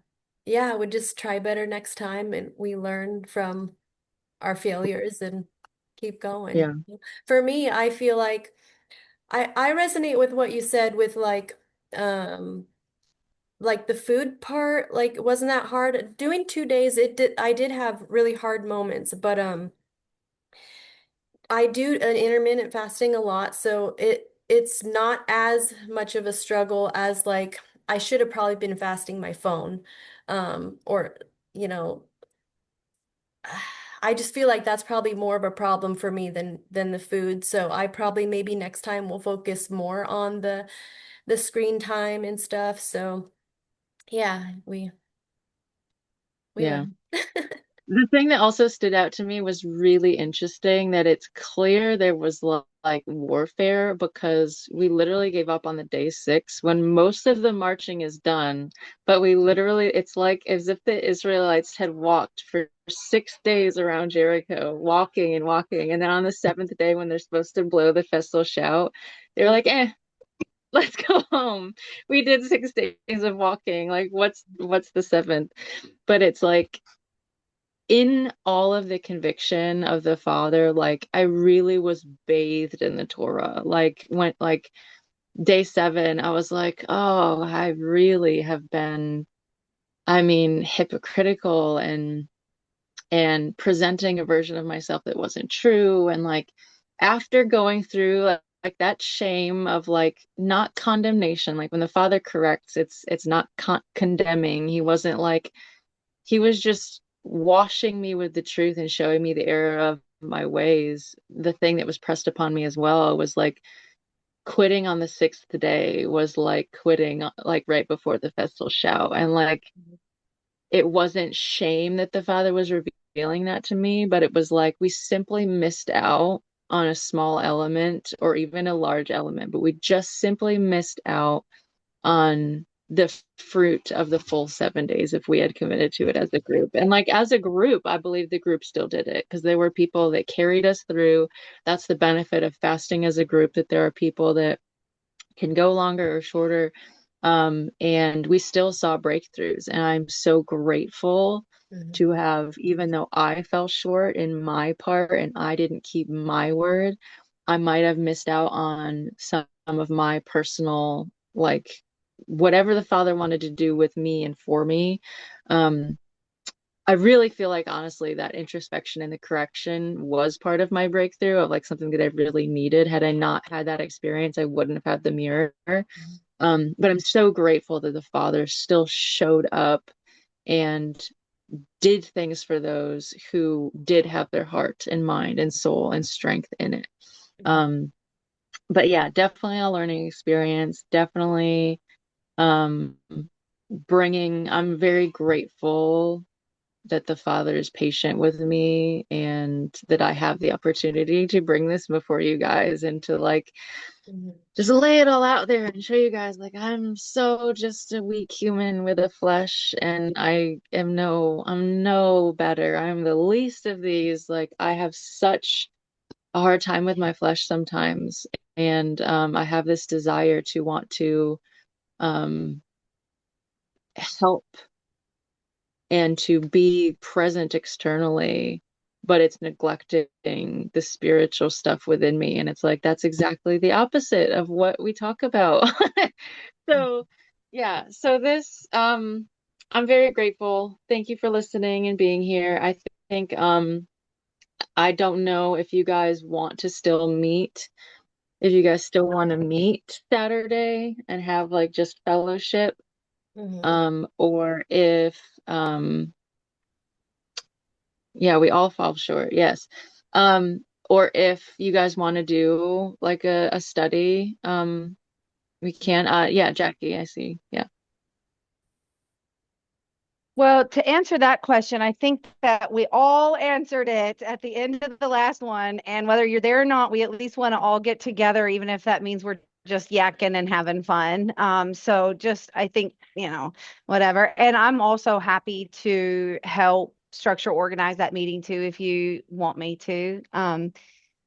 yeah, I would just try better next time, and we learn from our failures and keep going. Yeah. For me, I feel like I resonate with what you said with um like the food part, like it wasn't that hard. Doing 2 days, I did have really hard moments, but I do an intermittent fasting a lot, so it's not as much of a struggle as like I should have probably been fasting my phone. Or you know, I just feel like that's probably more of a problem for me than the food. So I probably maybe next time will focus more on the screen time and stuff. So yeah, we Yeah. learn. The thing that also stood out to me was really interesting that it's clear there was like warfare because we literally gave up on the day 6 when most of the marching is done. But we literally, it's like as if the Israelites had walked for 6 days around Jericho, walking and walking. And then on the 7th day, when they're supposed to blow the festal shout, they're like, let's go home. We did 6 days of walking. Like, what's the 7th? But it's like, in all of the conviction of the father, like I really was bathed in the Torah. Like went like day 7, I was like, oh, I really have been, I mean, hypocritical and presenting a version of myself that wasn't true. And like after going through like that shame of like not condemnation, like when the father corrects, it's not condemning. He wasn't like he was just washing me with the truth and showing me the error of my ways. The thing that was pressed upon me as well was like quitting on the 6th day was like quitting like right before the festal shout. And like it wasn't shame that the Father was revealing that to me, but it was like we simply missed out on a small element or even a large element, but we just simply missed out on the fruit of the full 7 days if we had committed to it as a group. And like as a group, I believe the group still did it because there were people that carried us through. That's the benefit of fasting as a group, that there are people that can go longer or shorter. And we still saw breakthroughs. And I'm so grateful Mhm. to have, even though I fell short in my part and I didn't keep my word, I might have missed out on some of my personal, like, whatever the Father wanted to do with me and for me. Um, I really feel like, honestly, that introspection and the correction was part of my breakthrough of like something that I really needed. Had I not had that experience, I wouldn't have had the mirror. But I'm so grateful that the Father still showed up and did things for those who did have their heart and mind and soul and strength in it. Mhm. Um, but yeah, definitely a learning experience. Definitely um, I'm very grateful that the Father is patient with me and that I have the opportunity to bring this before you guys and to like Mhm. just lay it all out there and show you guys like I'm so just a weak human with a flesh and I'm no better. I'm the least of these. Like I have such a hard time with my flesh sometimes. And I have this desire to want to um, help and to be present externally, but it's neglecting the spiritual stuff within me. And it's like, that's exactly the opposite of what we talk about. So, yeah, so I'm very grateful. Thank you for listening and being here. I think, I don't know if you guys want to still meet, if you guys still want to meet Saturday and have like just fellowship, Mhm. or if, um, yeah, we all fall short. Yes. Or if you guys want to do like a study, we can. Yeah, Jackie, I see. Yeah. Well, to answer that question, I think that we all answered it at the end of the last one. And whether you're there or not, we at least want to all get together, even if that means we're just yakking and having fun. So just, I think, whatever. And I'm also happy to help structure organize that meeting too, if you want me to.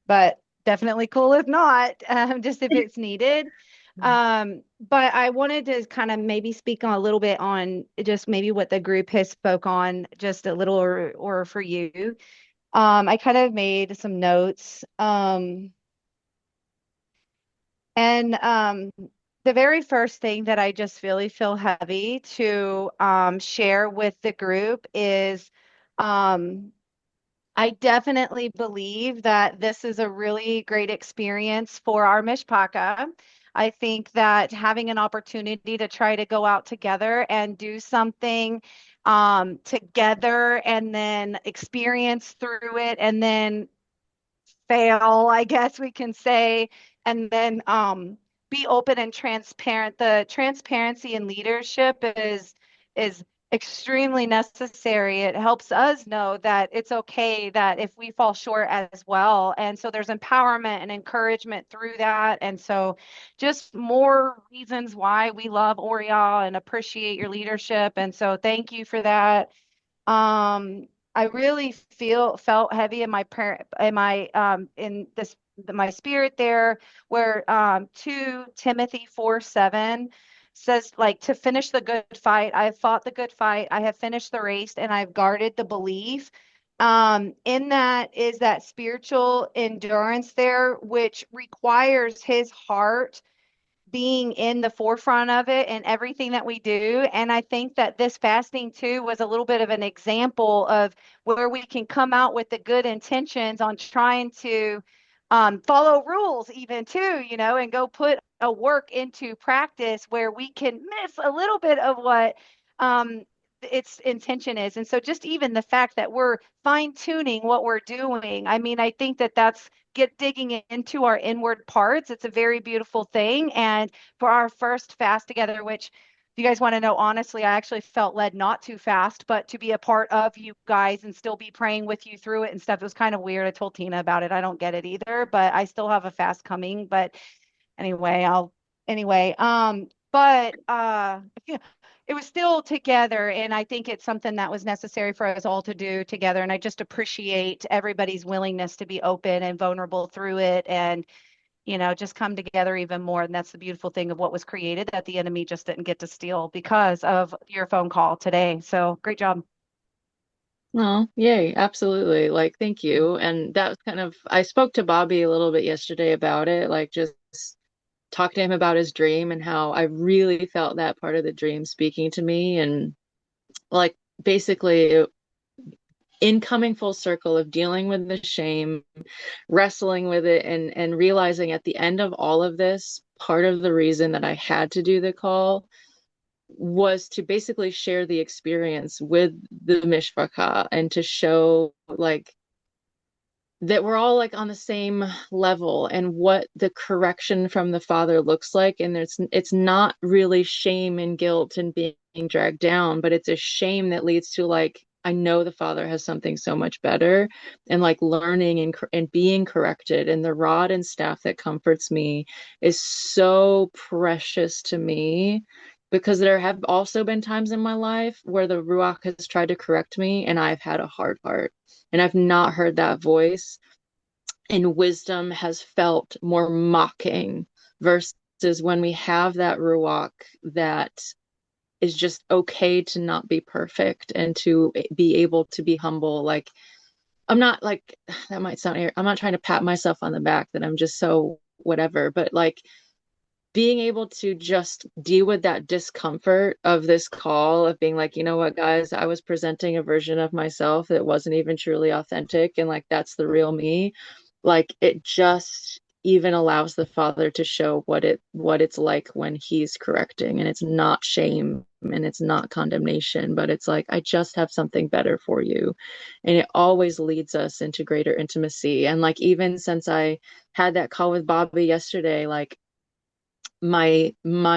But definitely cool if not, just if it's needed. But I wanted to kind of maybe speak on a little bit on just maybe what the group has spoke on just a little or for you. I kind of made some notes. And the very first thing that I just really feel heavy to share with the group is um, I definitely believe that this is a really great experience for our mishpacha. I think that having an opportunity to try to go out together and do something together and then experience through it and then fail, I guess we can say, and then be open and transparent. The transparency in leadership is extremely necessary. It helps us know that it's okay that if we fall short as well. And so there's empowerment and encouragement through that. And so just more reasons why we love OriYah and appreciate your leadership. And so thank you for that. I really felt heavy in my in this my spirit there where 2 Timothy 4:7 says like to finish the good fight. I have fought the good fight. I have finished the race and I've guarded the belief. In that is that spiritual endurance there, which requires his heart being in the forefront of it and everything that we do. And I think that this fasting too was a little bit of an example of where we can come out with the good intentions on trying to follow rules, even too, and go put a work into practice where we can miss a little bit of what um, its intention is. And so just even the fact that we're fine tuning what we're doing, I mean, I think that that's get digging into our inward parts. It's a very beautiful thing. And for our first fast together, which if you guys want to know, honestly, I actually felt led not to fast, but to be a part of you guys and still be praying with you through it and stuff. It was kind of weird. I told Tina about it. I don't get it either, but I still have a fast coming. But anyway, but yeah, it was still together, and I think it's something that was necessary for us all to do together. And I just appreciate everybody's willingness to be open and vulnerable through it. And just come together even more. And that's the beautiful thing of what was created that the enemy just didn't get to steal because of your phone call today. So great job. Oh, yay, absolutely. Like, thank you. And that was I spoke to Bobby a little bit yesterday about it, like just talk to him about his dream and how I really felt that part of the dream speaking to me. And like, basically, in coming full circle of dealing with the shame, wrestling with it, and realizing at the end of all of this, part of the reason that I had to do the call was to basically share the experience with the mishpacha and to show like that we're all like on the same level and what the correction from the father looks like. And it's not really shame and guilt and being dragged down, but it's a shame that leads to like, I know the father has something so much better, and like learning and being corrected, and the rod and staff that comforts me is so precious to me, because there have also been times in my life where the Ruach has tried to correct me and I've had a hard heart and I've not heard that voice. And wisdom has felt more mocking versus when we have that Ruach that is just okay to not be perfect and to be able to be humble. Like, I'm not like, that might sound, I'm not trying to pat myself on the back that I'm just so whatever, but like, being able to just deal with that discomfort of this call of being like, you know what, guys, I was presenting a version of myself that wasn't even truly authentic. And like, that's the real me. Like, it just even allows the father to show what it's like when he's correcting. And it's not shame and it's not condemnation, but it's like, I just have something better for you. And it always leads us into greater intimacy. And like, even since I had that call with Bobby yesterday, like, my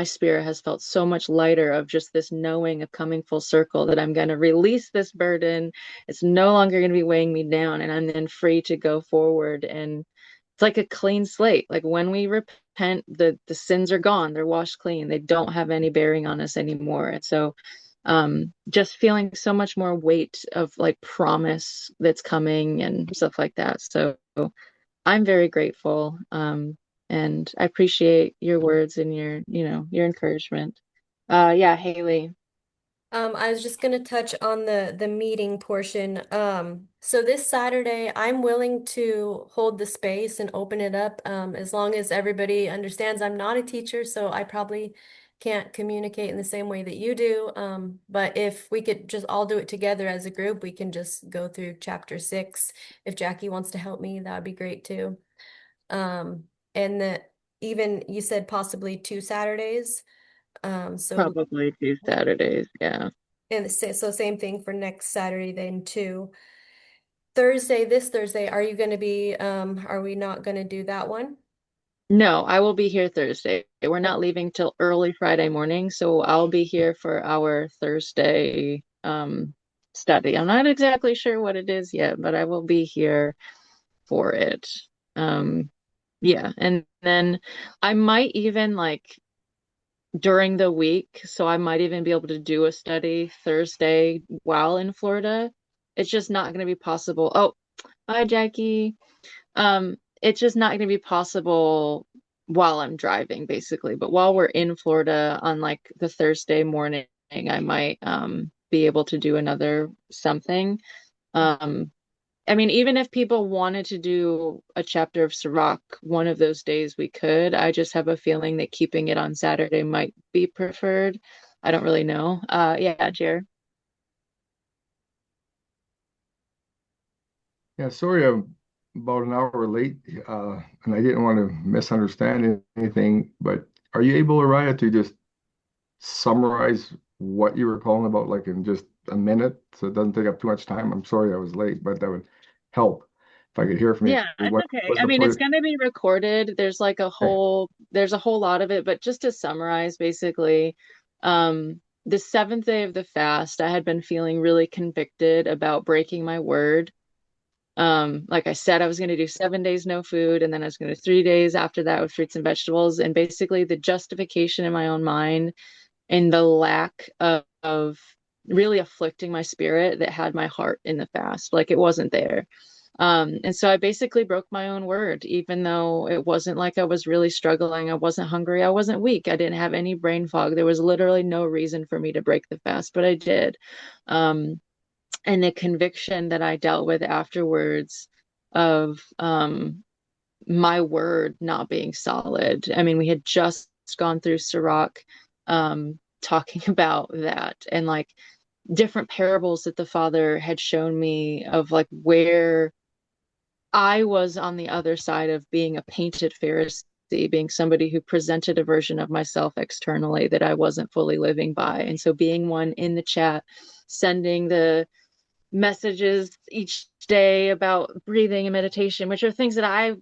spirit has felt so much lighter of just this knowing of coming full circle, that I'm going to release this burden. It's no longer going to be weighing me down, and I'm then free to go forward. And it's like a clean slate. Like, when we repent, the sins are gone. They're washed clean. They don't have any bearing on us anymore. And so just feeling so much more weight of like promise that's coming and stuff like that. So I'm very grateful. And I appreciate your words and your encouragement. Yeah, Haley. I was just gonna touch on the meeting portion. So this Saturday, I'm willing to hold the space and open it up, as long as everybody understands I'm not a teacher, so I probably can't communicate in the same way that you do. But if we could just all do it together as a group, we can just go through chapter 6. If Jackie wants to help me, that would be great too. And that even you said possibly 2 Saturdays. So Probably 2 Saturdays. Yeah. and so same thing for next Saturday then too. Thursday, this Thursday, are you going to be, are we not going to do that one? No, I will be here Thursday. We're Oh, not leaving till early Friday morning, so I'll be here for our Thursday study. I'm not exactly sure what it is yet, but I will be here for it. Um, yeah, and then I might even like during the week. So I might even be able to do a study Thursday while in Florida. It's just not going to be possible. Oh, hi, Jackie. It's just not going to be possible while I'm driving, basically. But while we're in Florida on like the Thursday morning, I might be able to do another something. Um, I mean, even if people wanted to do a chapter of Sirach one of those days, we could. I just have a feeling that keeping it on Saturday might be preferred. I don't really know. Yeah, Jer. Yeah, sorry I'm about an hour late, and I didn't want to misunderstand anything, but are you able, Araya, to just summarize what you were calling about, like in just a minute, so it doesn't take up too much time? I'm sorry I was late, but that would help if I could hear from you. Yeah, it's What okay. was I the mean, it's point? going to be recorded. Okay. There's a whole lot of it, but just to summarize, basically, the seventh day of the fast, I had been feeling really convicted about breaking my word. Like I said, I was going to do 7 days no food, and then I was going to do 3 days after that with fruits and vegetables. And basically, the justification in my own mind and the lack of really afflicting my spirit that had my heart in the fast, like it wasn't there. And so I basically broke my own word, even though it wasn't like I was really struggling. I wasn't hungry. I wasn't weak. I didn't have any brain fog. There was literally no reason for me to break the fast, but I did. Um, and the conviction that I dealt with afterwards of my word not being solid. I mean, we had just gone through Sirach, talking about that and like different parables that the Father had shown me of like where I was on the other side of being a painted Pharisee, being somebody who presented a version of myself externally that I wasn't fully living by. And so being one in the chat, sending the messages each day about breathing and meditation, which are things that I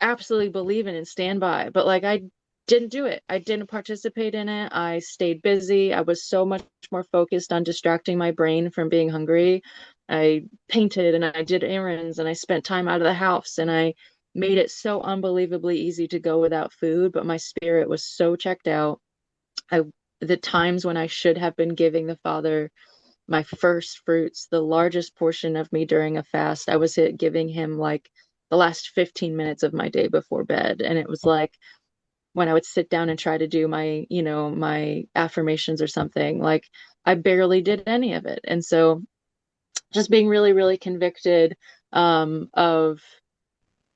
absolutely believe in and stand by. But like I didn't do it. I didn't participate in it. I stayed busy. I was so much more focused on distracting my brain from being hungry. I painted and I did errands and I spent time out of the house and I made it so unbelievably easy to go without food, but my spirit was so checked out. I the times when I should have been giving the Father my first fruits, the largest portion of me during a fast, I was giving him like the last 15 minutes of my day before bed. And it was like when I would sit down and try to do my, my affirmations or something, like I barely did any of it. And so just being really, really convicted of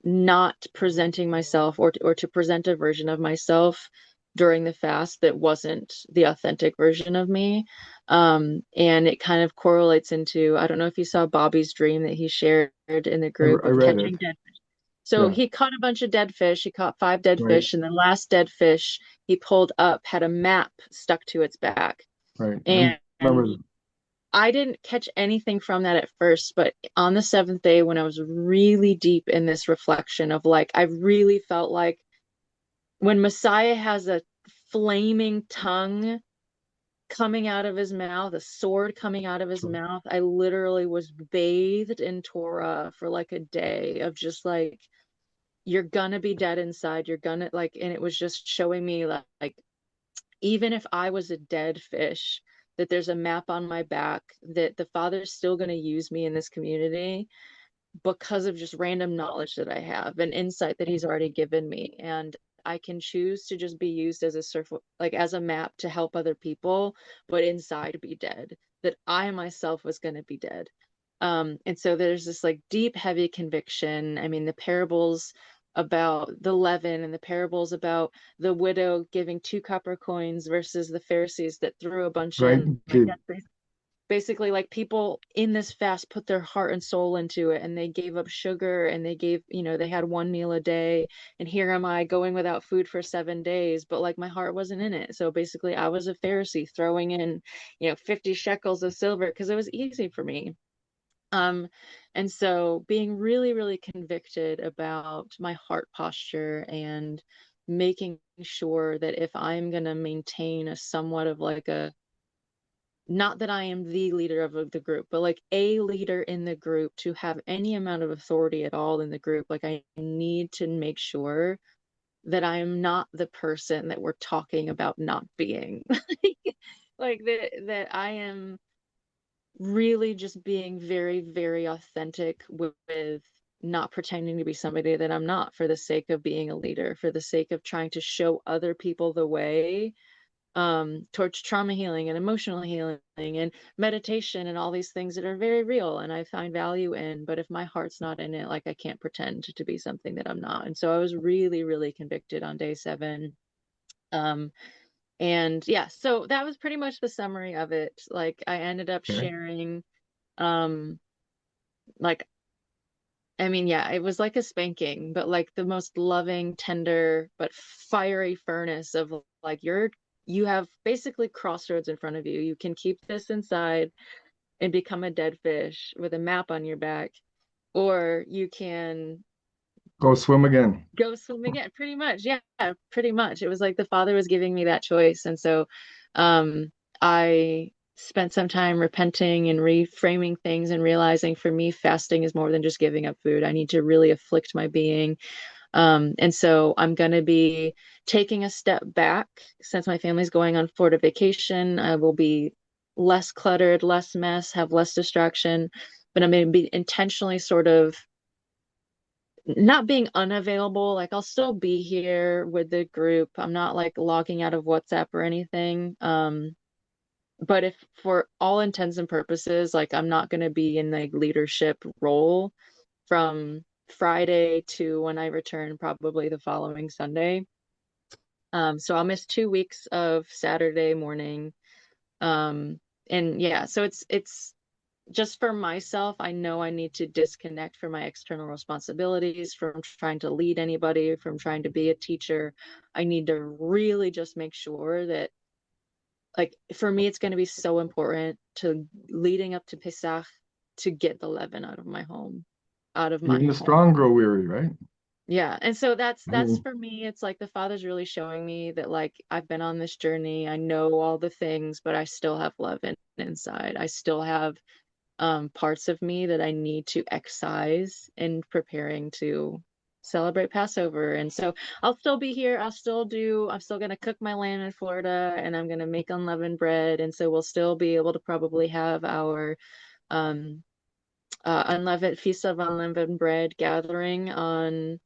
not presenting myself or to present a version of myself during the fast that wasn't the authentic version of me. And it kind of correlates into, I don't know if you saw Bobby's dream that he shared in the group I of read catching it. dead. So Yeah, he caught a bunch of dead fish. He caught 5 dead right, fish, and the last dead fish he pulled up had a map stuck to its back. right. I And remember. I didn't catch anything from that at first, but on the seventh day, when I was really deep in this reflection of like, I really felt like when Messiah has a flaming tongue coming out of his mouth, a sword coming out of his mouth, I literally was bathed in Torah for like a day of just like, you're gonna be dead inside. You're gonna like, and it was just showing me like even if I was a dead fish, that there's a map on my back, that the Father's still going to use me in this community because of just random knowledge that I have and insight that He's already given me. And I can choose to just be used as a like as a map to help other people, but inside be dead, that I myself was going to be dead. And so there's this like deep, heavy conviction. I mean, the parables about the leaven and the parables about the widow giving 2 copper coins versus the Pharisees that threw a bunch Right. in. Like Did that's basically like people in this fast put their heart and soul into it and they gave up sugar and they gave, they had 1 meal a day. And here am I going without food for 7 days, but like my heart wasn't in it. So basically I was a Pharisee throwing in, 50 shekels of silver because it was easy for me. Um, and so being really, really convicted about my heart posture and making sure that if I'm going to maintain a somewhat of like not that I am the leader of the group, but like a leader in the group to have any amount of authority at all in the group, like I need to make sure that I am not the person that we're talking about not being. Like that I am really just being very, very authentic with not pretending to be somebody that I'm not for the sake of being a leader, for the sake of trying to show other people the way towards trauma healing and emotional healing and meditation and all these things that are very real and I find value in. But if my heart's not in it, like I can't pretend to be something that I'm not. And so I was really, really convicted on day 7. Um, and yeah, so that was pretty much the summary of it. Like I ended up okay. sharing um like I mean, yeah, it was like a spanking, but like the most loving, tender, but fiery furnace of like you have basically crossroads in front of you. You can keep this inside and become a dead fish with a map on your back, or you can Go swim again. go swim again. Pretty much. Yeah, pretty much. It was like the Father was giving me that choice. And so I spent some time repenting and reframing things and realizing for me, fasting is more than just giving up food. I need to really afflict my being. And so I'm going to be taking a step back since my family's going on Florida vacation. I will be less cluttered, less mess, have less distraction, but I'm going to be intentionally sort of not being unavailable. Like I'll still be here with the group. I'm not like logging out of WhatsApp or anything. But if for all intents and purposes, like I'm not going to be in like leadership role from Friday to when I return, probably the following Sunday. So I'll miss 2 weeks of Saturday morning. And yeah, so it's just for myself. I know I need to disconnect from my external responsibilities, from trying to lead anybody, from trying to be a teacher. I need to really just make sure that, like, for me, it's going to be so important to leading up to Pesach to get the leaven out of my home, out of my Even the home. strong grow weary, right? Yeah. And so that's I that's mean, for me. It's like the Father's really showing me that like I've been on this journey. I know all the things, but I still have leaven inside. I still have parts of me that I need to excise in preparing to celebrate Passover. And so I'll still be here. I'm still going to cook my lamb in Florida, and I'm going to make unleavened bread. And so we'll still be able to probably have our um, unleavened Feast of Unleavened Bread gathering on,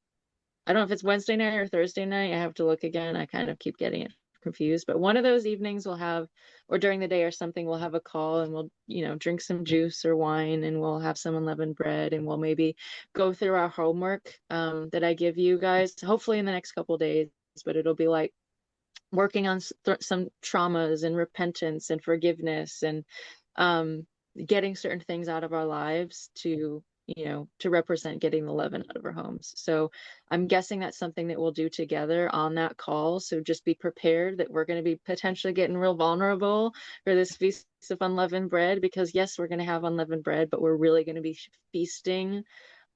I don't know if it's Wednesday night or Thursday night. I have to look again. I kind of keep getting it confused. But one of those evenings we'll have, or during the day or something, we'll have a call and we'll, drink some juice or wine, and we'll have some unleavened bread, and we'll maybe go through our homework that I give you guys, hopefully in the next couple days. But it'll be like working on some traumas and repentance and forgiveness, and um, getting certain things out of our lives to represent getting the leaven out of our homes. So I'm guessing that's something that we'll do together on that call. So just be prepared that we're going to be potentially getting real vulnerable for this feast of unleavened bread, because yes, we're going to have unleavened bread, but we're really going to be feasting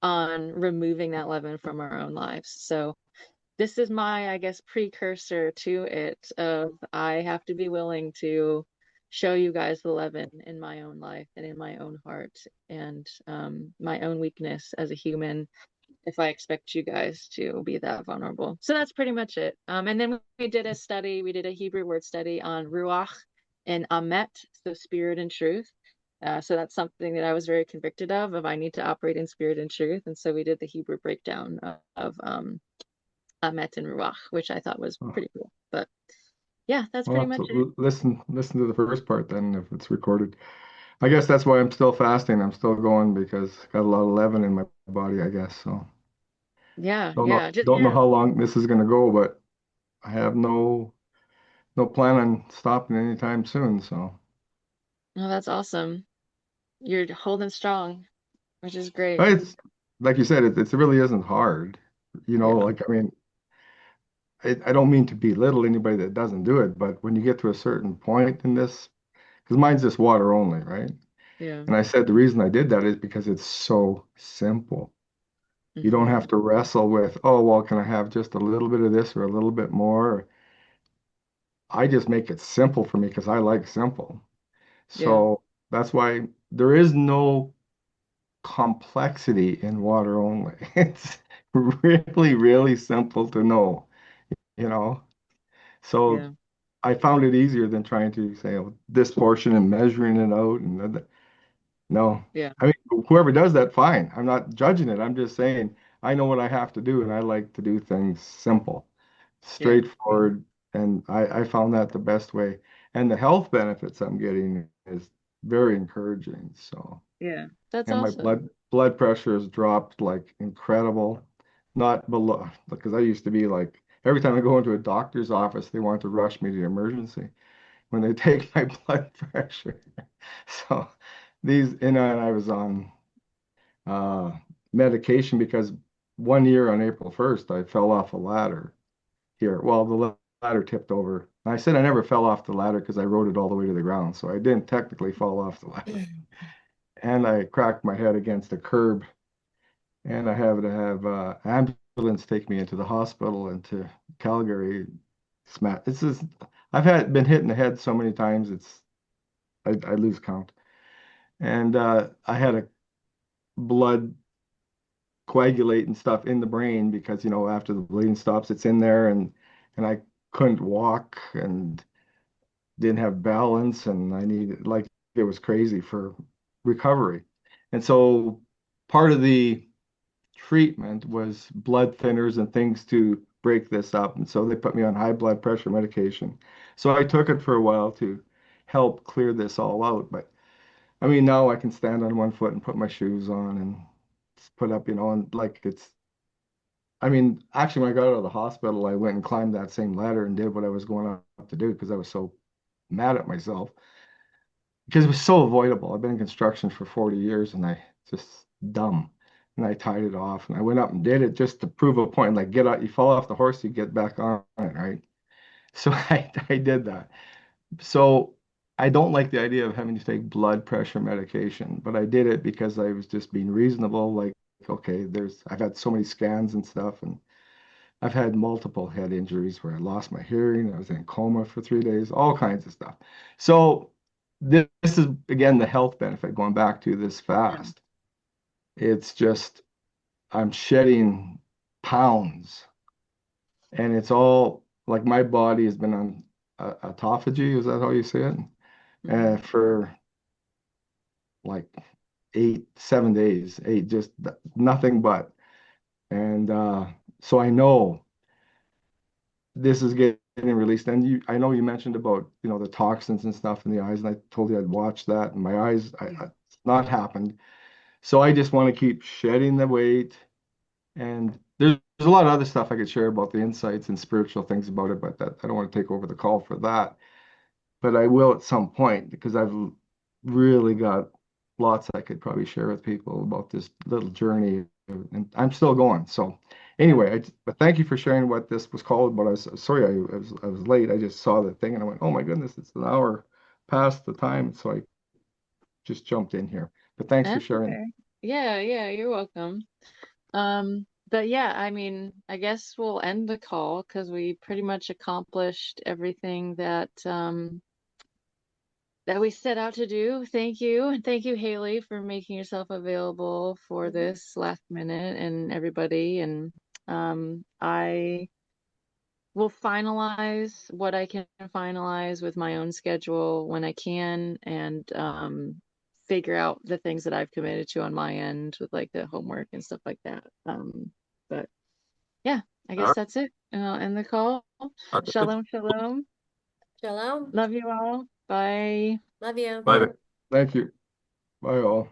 on removing that leaven from our own lives. So this is my, I guess, precursor to it of I have to be willing to show you guys the leaven in my own life and in my own heart, and my own weakness as a human, if I expect you guys to be that vulnerable. So that's pretty much it. And then we did a Hebrew word study on Ruach and Amet, so spirit and truth. So that's something that I was very convicted of I need to operate in spirit and truth. And so we did the Hebrew breakdown of Amet and Ruach, which I thought was oh, pretty cool. But yeah, that's I'll pretty have much it. to listen to the first part then if it's recorded. I guess that's why I'm still fasting. I'm still going because got a lot of leaven in my body, I guess. So Yeah, don't know yeah, just don't know yeah. how long this is gonna go, but I have no plan on stopping anytime soon. So Oh, that's awesome. You're holding strong, which is great. but it's like you said, it really isn't hard. Yeah, Like I mean, I don't mean to belittle anybody that doesn't do it, but when you get to a certain point in this, because mine's just water only, right? yeah. And I said the reason I did that is because it's so simple. You don't Hmm. have to wrestle with, oh, well, can I have just a little bit of this or a little bit more? I just make it simple for me because I like simple. Yeah, So that's why there is no complexity in water only. It's really, really simple to know, you know? So yeah, I found it easier than trying to say, oh, this portion and measuring it out. No, yeah, I mean, whoever does that, fine. I'm not judging it. I'm just saying I know what I have to do, and I like to do things simple, yeah, straightforward, and I found that the best way. And the health benefits I'm getting is very encouraging. So, yeah. That's and my awesome. blood pressure has dropped like incredible, not below because I used to be like every time I go into a doctor's office, they want to rush me to the emergency when they take my blood pressure. So and I was on uh, medication because one year on April 1st, I fell off a ladder here. Well, the ladder tipped over. I said I never fell off the ladder because I rode it all the way to the ground. So I didn't technically fall off the ladder. And I cracked my head against a curb. And I had to have ambulance take me into the hospital and to Calgary. This is I've been hit in the head so many times I lose count. And I had a blood coagulate and stuff in the brain because after the bleeding stops it's in there and I couldn't walk and didn't have balance and I needed like it was crazy for recovery. And so part of the treatment was blood thinners and things to break this up. And so they put me on high blood pressure medication. So I took it for a while to help clear this all out. But I mean, now I can stand on one foot and put my shoes on and put up, and like I mean, actually, when I got out of the hospital, I went and climbed that same ladder and did what I was going up to do because I was so mad at myself because it was so avoidable. I've been in construction for 40 years and I just dumb. And I tied it off and I went up and did it just to prove a point. Like, get out, you fall off the horse, you get back on it, right? So I did that. So I don't like the idea of having to take blood pressure medication, but I did it because I was just being reasonable. Like, okay, I've had so many scans and stuff, and I've had multiple head injuries where I lost my hearing. I was in coma for 3 days, all kinds of stuff. So this is again the health benefit going back to this Yeah. fast. It's just I'm shedding pounds, and it's all like my body has been on autophagy. Is that how you say it? For like 7 days, just nothing but. And so I know this is getting released. And I know you mentioned about, the toxins and stuff in the eyes, and I told you I'd watch that, and my eyes, it's not happened. So I just want to keep shedding the weight. And there's a lot of other stuff I could share about the insights and spiritual things about it, but I don't want to take over the call for that. But I will at some point because I've really got lots I could probably share with people about this little journey, and I'm still going. So anyway, but thank you for sharing what this was called. But I was sorry I was late. I just saw the thing and I went, oh my goodness, it's an hour past the time. So I just jumped in here. But thanks for That's sharing. okay. Yeah, yeah, you're welcome. But yeah, I mean, I guess we'll end the call because we pretty much accomplished everything that we set out to do. Thank you. And thank you, Haley, for making yourself available for this last minute and everybody. And I will finalize what I can finalize with my own schedule when I can and figure out the things that I've committed to on my end with like the homework and stuff like that. But yeah, I All guess that's it. End the call. right. Shalom, shalom. Shalom. Love you all. Bye. Love you. Bye. Thank you. Bye all.